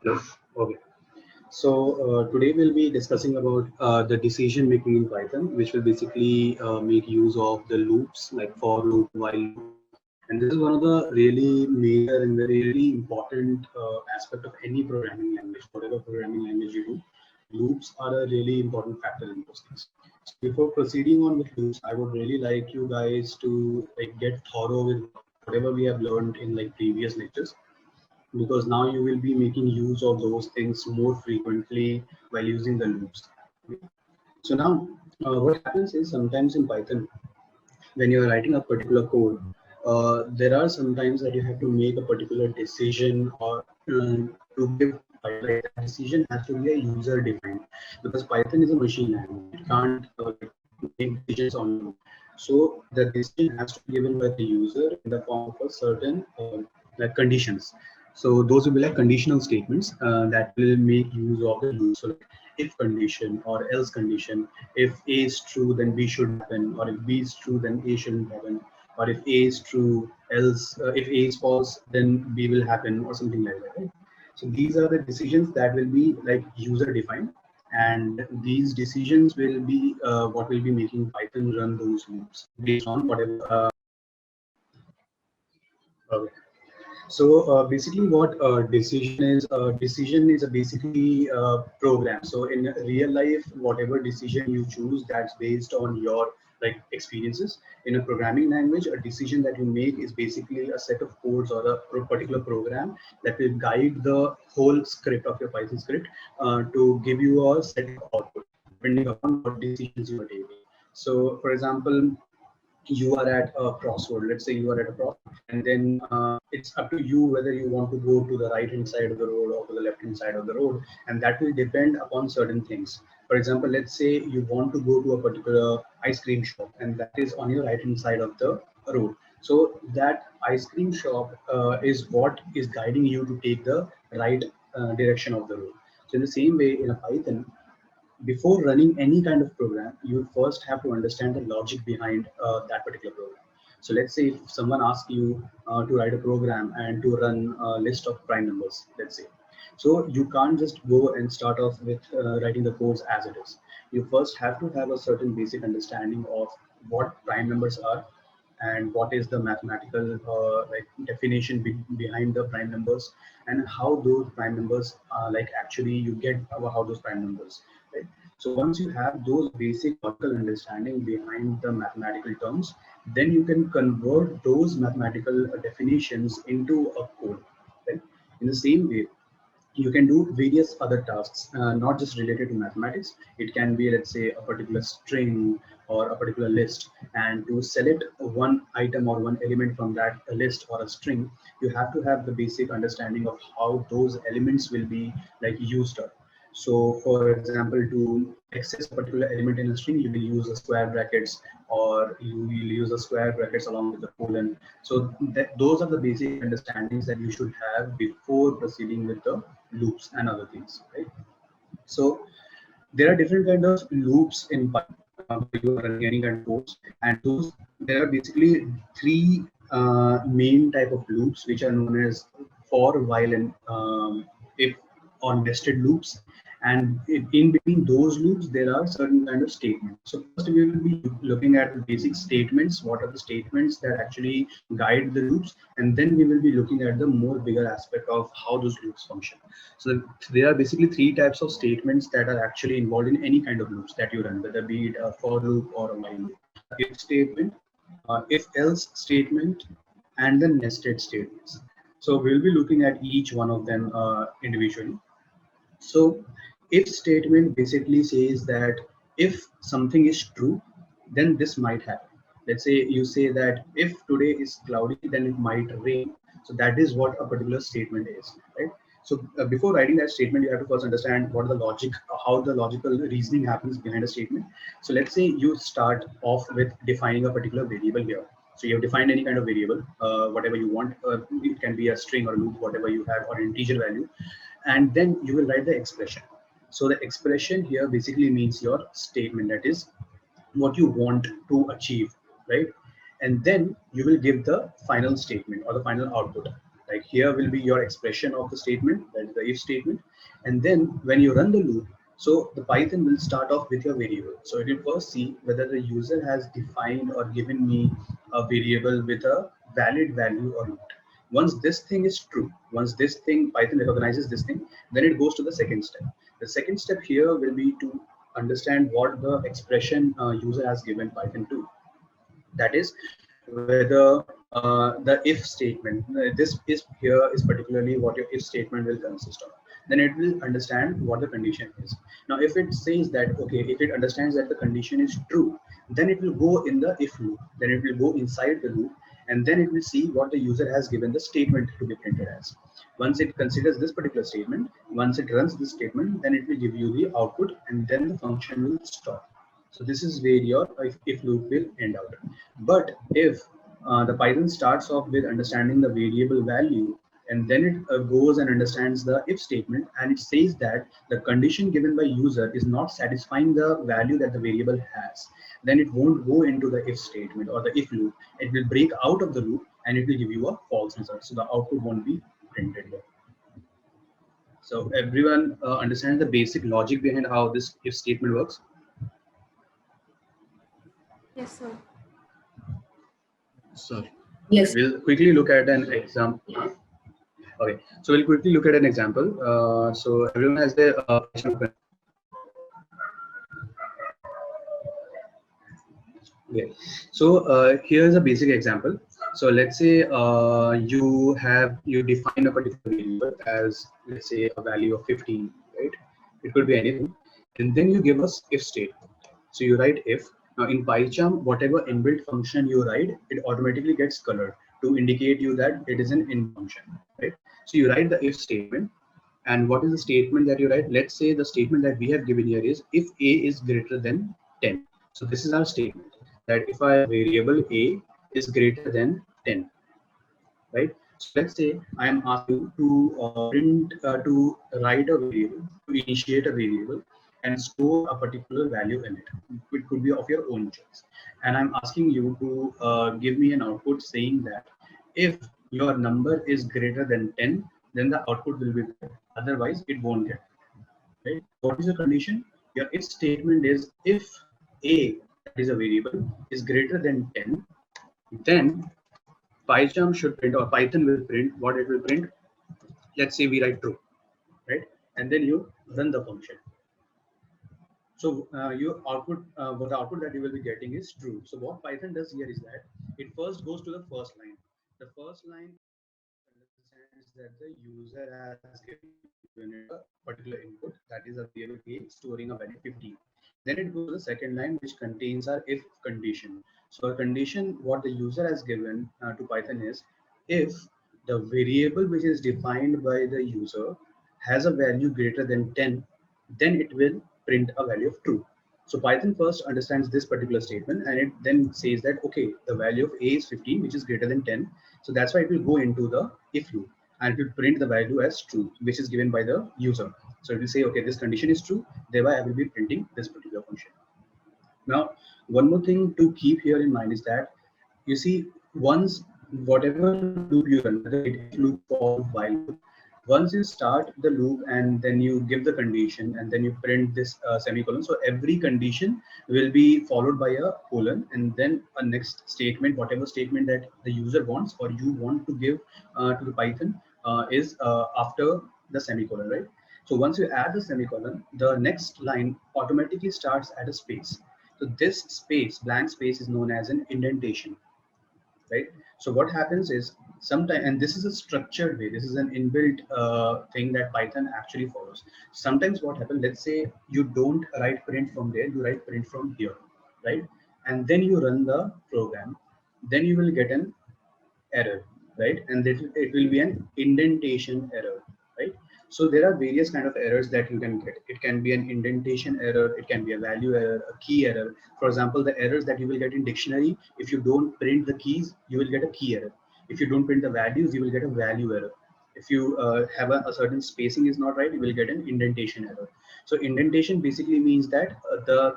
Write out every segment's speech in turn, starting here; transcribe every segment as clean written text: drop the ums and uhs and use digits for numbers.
Okay. So today we'll be discussing about the decision making in Python, which will basically make use of the loops like for loop, while loop. And this is one of the really major and very really important aspect of any programming language. Whatever programming language you do, loops are a really important factor in those things. So before proceeding on with loops, I would really like you guys to like get thorough with whatever we have learned in like previous lectures, because now you will be making use of those things more frequently while using the loops. So now what happens is sometimes in Python, when you are writing a particular code, there are sometimes that you have to make a particular decision, or to give like, that decision has to be a user defined, because Python is a machine language. It can't make decisions on you. So the decision has to be given by the user in the form of a certain like conditions. So those will be like conditional statements that will make use of the loop. So like if condition or else condition, if A is true, then B should happen, or if B is true, then A shouldn't happen, or if A is true, else if A is false, then B will happen, or something like that. Right? So these are the decisions that will be like user defined, and these decisions will be what will be making Python run those loops based on whatever. Okay. So basically, what decision is a basically program. So in real life, whatever decision you choose, that's based on your like experiences. In a programming language, a decision that you make is basically a set of codes or a particular program that will guide the whole script of your Python script to give you a set of output depending upon what decisions you are taking. So, for example, you are at a crossroad. Let's say you are at a crossroad, and then it's up to you whether you want to go to the right hand side of the road or to the left hand side of the road, and that will depend upon certain things. For example, let's say you want to go to a particular ice cream shop, and that is on your right hand side of the road. So that ice cream shop is what is guiding you to take the right direction of the road. So in the same way, in a Python, before running any kind of program, you first have to understand the logic behind that particular program. So let's say if someone asks you to write a program and to run a list of prime numbers, let's say. So you can't just go and start off with writing the codes as it is. You first have to have a certain basic understanding of what prime numbers are, and what is the mathematical like definition behind the prime numbers, and how those prime numbers like actually you get how those prime numbers, right? So once you have those basic logical understanding behind the mathematical terms, then you can convert those mathematical definitions into a code, right? In the same way, you can do various other tasks, not just related to mathematics. It can be, let's say, a particular string or a particular list, and to select one item or one element from that list or a string, you have to have the basic understanding of how those elements will be like used up. So for example, to access a particular element in a string, you will use a square brackets, or you will use a square brackets along with the colon. So those are the basic understandings that you should have before proceeding with the loops and other things, right? So there are different kind of loops in Python where you are running any kind of codes, and those there are basically three main type of loops, which are known as for, while, and if, or nested loops. And in between those loops, there are certain kind of statements. So first we will be looking at the basic statements. What are the statements that actually guide the loops? And then we will be looking at the more bigger aspect of how those loops function. So there are basically three types of statements that are actually involved in any kind of loops that you run, whether be it a for loop or a while loop. If statement, if else statement, and the nested statements. So we'll be looking at each one of them individually. So if statement basically says that if something is true, then this might happen. Let's say you say that if today is cloudy, then it might rain. So that is what a particular statement is, right? So before writing that statement, you have to first understand what the logic, how the logical reasoning happens behind a statement. So let's say you start off with defining a particular variable here. So you have defined any kind of variable, whatever you want. It can be a string or a loop, whatever you have, or an integer value, and then you will write the expression. So the expression here basically means your statement, that is what you want to achieve, right? And then you will give the final statement or the final output. Like here will be your expression of the statement, that is the if statement. And then when you run the loop, so the Python will start off with your variable. So it will first see whether the user has defined or given me a variable with a valid value or not. Once this thing is true, once this thing, Python recognizes this thing, then it goes to the second step. The second step here will be to understand what the expression user has given Python to. That is whether the if statement, this is here is particularly what your if statement will consist of. Then it will understand what the condition is. Now, if it says that, okay, if it understands that the condition is true, then it will go in the if loop. Then it will go inside the loop, and then it will see what the user has given the statement to be printed as. Once it considers this particular statement, once it runs this statement, then it will give you the output, and then the function will stop. So this is where your if loop will end out. But if the Python starts off with understanding the variable value, and then it goes and understands the if statement, and it says that the condition given by user is not satisfying the value that the variable has, then it won't go into the if statement or the if loop. It will break out of the loop and it will give you a false result. So the output won't be printed here. So everyone understands the basic logic behind how this if statement works? Yes, sir. So Yes. we'll quickly look at an example. Okay, so we'll quickly look at an example. So everyone has their okay. So here's a basic example. So let's say you define a particular variable as, let's say, a value of 15, right? It could be anything, and then you give us if statement. So you write if. Now in PyCharm, whatever inbuilt function you write, it automatically gets colored to indicate you that it is an in function, right? So you write the if statement, and what is the statement that you write? Let's say the statement that we have given here is if a is greater than 10. So this is our statement, that if our variable a is greater than 10, right? So let's say I am asking you to write a variable, to initiate a variable and store a particular value in it. It could be of your own choice. And I'm asking you to give me an output saying that if your number is greater than 10, then the output will be good. Otherwise, it won't get. Right? What is the condition? Your if statement is if a, that is a variable, is greater than 10, then PyCharm should print, or Python will print what it will print. Let's say we write true, right? And then you run the function. So your output, the output that you will be getting is true. So what Python does here is that it first goes to the first line. The first line understands that the user has given it a particular input, that is a variable a storing a value 15. Then it goes to the second line, which contains our if condition. So a condition what the user has given to Python is if the variable which is defined by the user has a value greater than 10, then it will print a value of true. So Python first understands this particular statement, and it then says that, okay, the value of a is 15, which is greater than 10. So that's why it will go into the if loop, and it will print the value as true, which is given by the user. So it will say, okay, this condition is true, thereby I will be printing this particular function. Now, one more thing to keep here in mind is that, you see, once whatever loop you run, whether it is loop or while loop, once you start the loop and then you give the condition and then you print this semicolon, so every condition will be followed by a colon, and then a next statement, whatever statement that the user wants or you want to give to the Python is after the semicolon, right? So once you add the semicolon, the next line automatically starts at a space. So this space, blank space, is known as an indentation, right? So what happens is sometimes, and this is a structured way, this is an inbuilt thing that Python actually follows. Sometimes what happens, let's say you don't write print from there, you write print from here, right? And then you run the program, then you will get an error, right? And it will be an indentation error, right? So there are various kind of errors that you can get. It can be an indentation error, it can be a value error, a key error. For example, the errors that you will get in dictionary, if you don't print the keys, you will get a key error. If you don't print the values, you will get a value error. If you have a certain spacing is not right, you will get an indentation error. So indentation basically means that the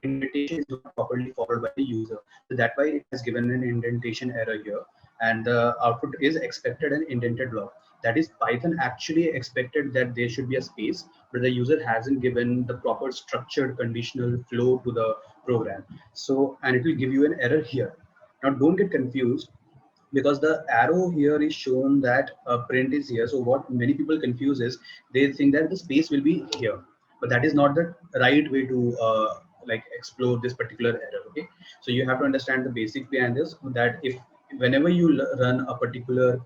indentation is not properly followed by the user. So that's why it has given an indentation error here. and the output is expected an indented block. That is, Python actually expected that there should be a space, but the user hasn't given the proper structured conditional flow to the program. So, and it will give you an error here. Now, don't get confused, because the arrow here is shown that print is here. So what many people confuse is they think that the space will be here, but that is not the right way to like explore this particular error. Okay, so you have to understand the basic behind this, that if whenever you run a particular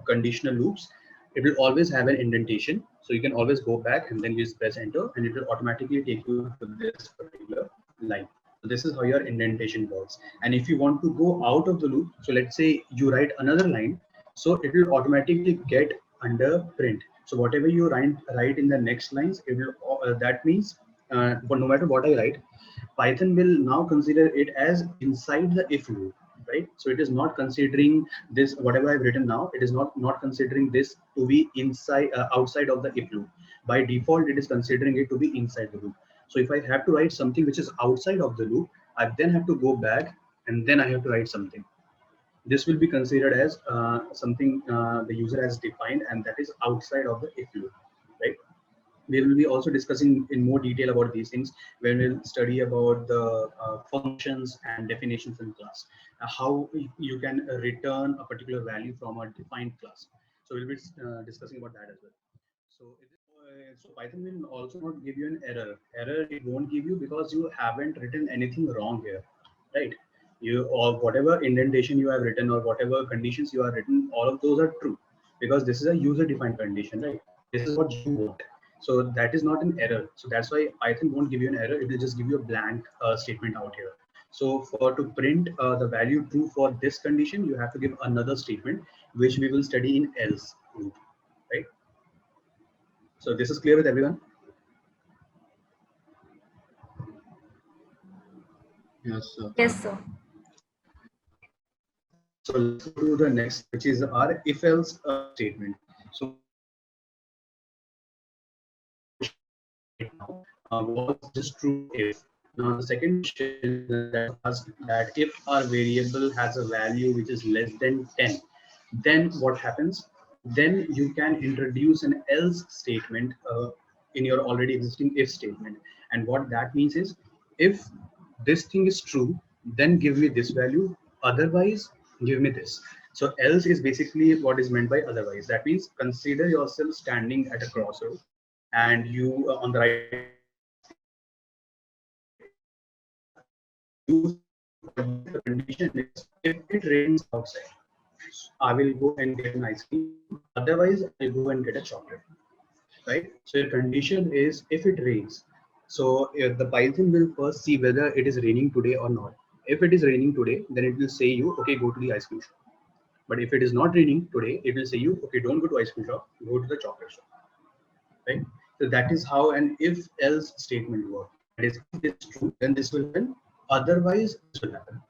conditional loops, it will always have an indentation. So you can always go back and then you just press enter, and it will automatically take you to this particular line. So this is how your indentation works. And if you want to go out of the loop, so let's say you write another line, so it will automatically get under print. So whatever you write in the next lines, it will that means but no matter what I write, Python will now consider it as inside the if loop, right? So it is not considering this, whatever I've written now, it is not considering this to be inside outside of the if loop. By default, it is considering it to be inside the loop. So if I have to write something which is outside of the loop, I then have to go back and then I have to write something. This will be considered as something the user has defined, and that is outside of the if loop, right? We will be also discussing in more detail about these things when we'll study about the functions and definitions in class, how you can return a particular value from a defined class. So we'll be discussing about that as well. So Python will also not give you an error. Error it won't give you because you haven't written anything wrong here, right? You, or whatever indentation you have written or whatever conditions you have written, all of those are true, because this is a user-defined condition, right? This is what you want. So that is not an error. So that's why Python won't give you an error. It will just give you a blank statement out here. So for to print the value true for this condition, you have to give another statement, which we will study in else loop, right? So this is clear with everyone? Yes, sir. Yes, sir. So let's go to the next, which is our if-else statement. So was just true if. Now the second question that asks that if our variable has a value which is less than 10, then what happens? Then you can introduce an else statement in your already existing if statement. And what that means is, if this thing is true, then give me this value, otherwise give me this. So else is basically what is meant by otherwise. That means consider yourself standing at a crossroad, and you on the right the condition is, if it rains outside, I will go and get an ice cream, otherwise I'll go and get a chocolate, right? So your condition is if it rains. So the Python will first see whether it is raining today or not. If it is raining today, then it will say you, okay, go to the ice cream shop. But if it is not raining today, it will say you, okay, don't go to ice cream shop, go to the chocolate shop, right? So that is how an if else statement works. That is, if it's true, then this will happen, otherwise this will happen.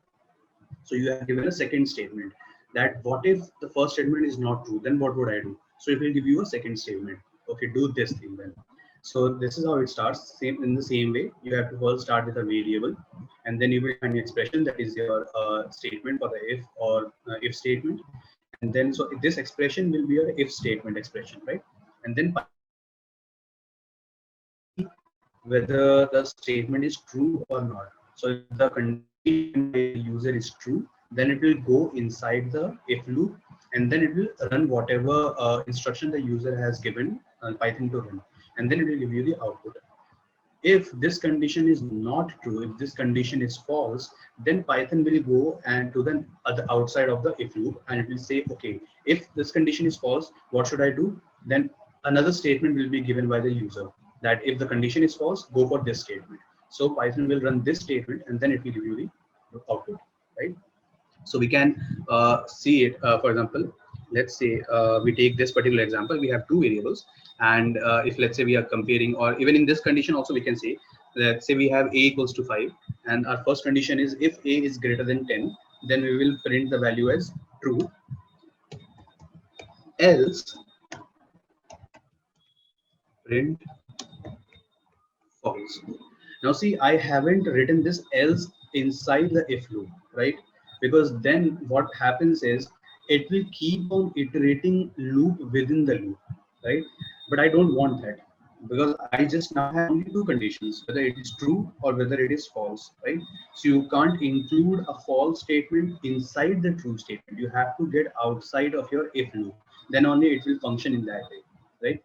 So you have given a second statement, that what if the first statement is not true, then what would I do? So it will give you a second statement, okay, do this thing then. So this is how it starts. Same in the same way, you have to first start with a variable, and then you will find an expression that is your statement for the if or if statement, and then so this expression will be your if statement expression, right? And then whether the statement is true or not. So if the condition the user is true, then it will go inside the if loop, and then it will run whatever instruction the user has given Python to run, and then it will give you the output. If this condition is not true, if this condition is false, then Python will go and to the other outside of the if loop, and it will say, okay, if this condition is false, what should I do? Then another statement will be given by the user, that if the condition is false, go for this statement. So Python will run this statement, and then it will give you the output, right? So we can see it, for example, let's say we take this particular example, we have two variables, and if let's say we are comparing, or even in this condition also we can say, let's say we have a equals to 5, and our first condition is if a is greater than 10, then we will print the value as true, else print false. Now see, I haven't written this else inside the if loop, right? Because then what happens is, it will keep on iterating loop within the loop, right? But I don't want that, because I just now have only two conditions, whether it is true or whether it is false, right? So you can't include a false statement inside the true statement. You have to get outside of your if loop. Then only it will function in that way, right?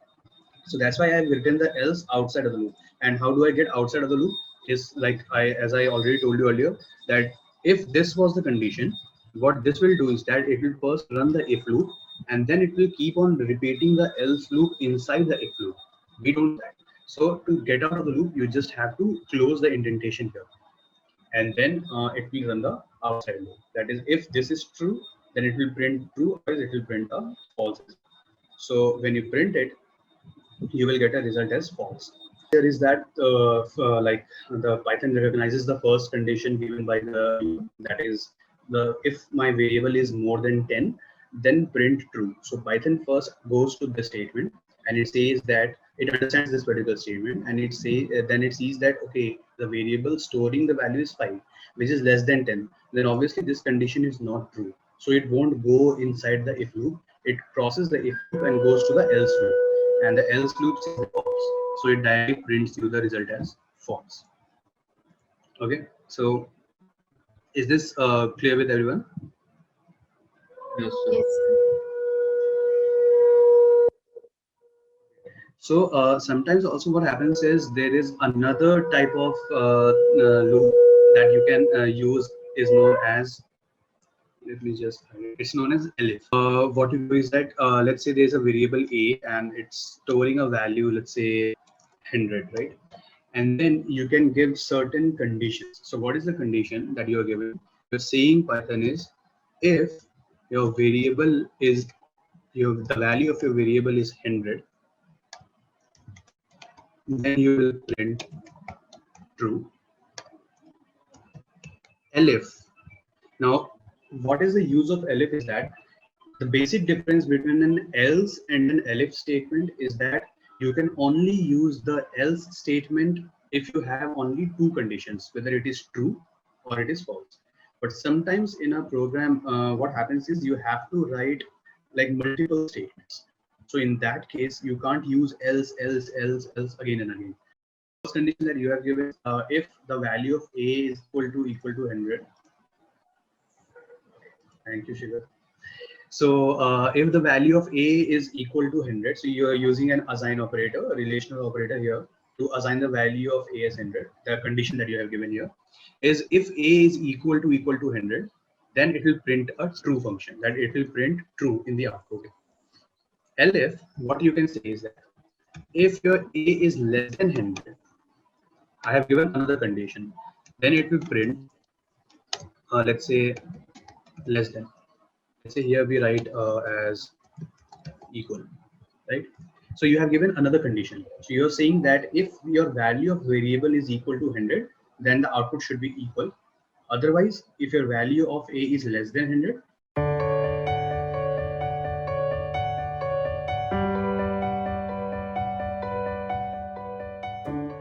So that's why I've written the else outside of the loop. And how do I get outside of the loop? Is like as I already told you earlier, that if this was the condition, what this will do is that it will first run the if loop, and then it will keep on repeating the else loop inside the if loop. We don't do that. So to get out of the loop, you just have to close the indentation here, and then it will run the outside loop. That is, if this is true, then it will print true, or it will print a false. So when you print it, you will get a result as false. There is that like the Python recognizes the first condition given by the, that is the if my variable is more than 10, then print true. So Python first goes to the statement and it says that it understands this particular statement, and it say then it sees that okay, the variable storing the value is 5, which is less than 10. Then obviously this condition is not true, so it won't go inside the if loop. It crosses the if loop and goes to the else loop, and the else loop is false, so it directly prints you the result as false. Okay, so is this clear with everyone? Yes, sir. Yes. So sometimes also what happens is there is another type of loop that you can use, is known as, let me just, it's known as elif. What you do is that let's say there's a variable a and it's storing a value, let's say 100, right? And then you can give certain conditions. So what is the condition that you are given? You're saying Python is, if your variable is the value of your variable is 100, then you will print true. Elif. Now, what is the use of elif is that the basic difference between an else and an elif statement is that you can only use the else statement if you have only two conditions, whether it is true or it is false. But sometimes in a program, what happens is you have to write like multiple statements. So in that case, you can't use else again and again. First condition that you have given, if the value of a is equal to 100. Thank you, Shiva. So if the value of a is equal to 100, so you are using an assign operator, a relational operator here, to assign the value of a as 100. The condition that you have given here is if a is equal to 100, then it will print a true function, that it will print true in the output. Elif, what you can say is that if your a is less than 100, I have given another condition, then it will print let's say less than. Let's say here we write as equal, right? So you have given another condition. So you're saying that if your value of variable is equal to 100, then the output should be equal. Otherwise, if your value of a is less than 100,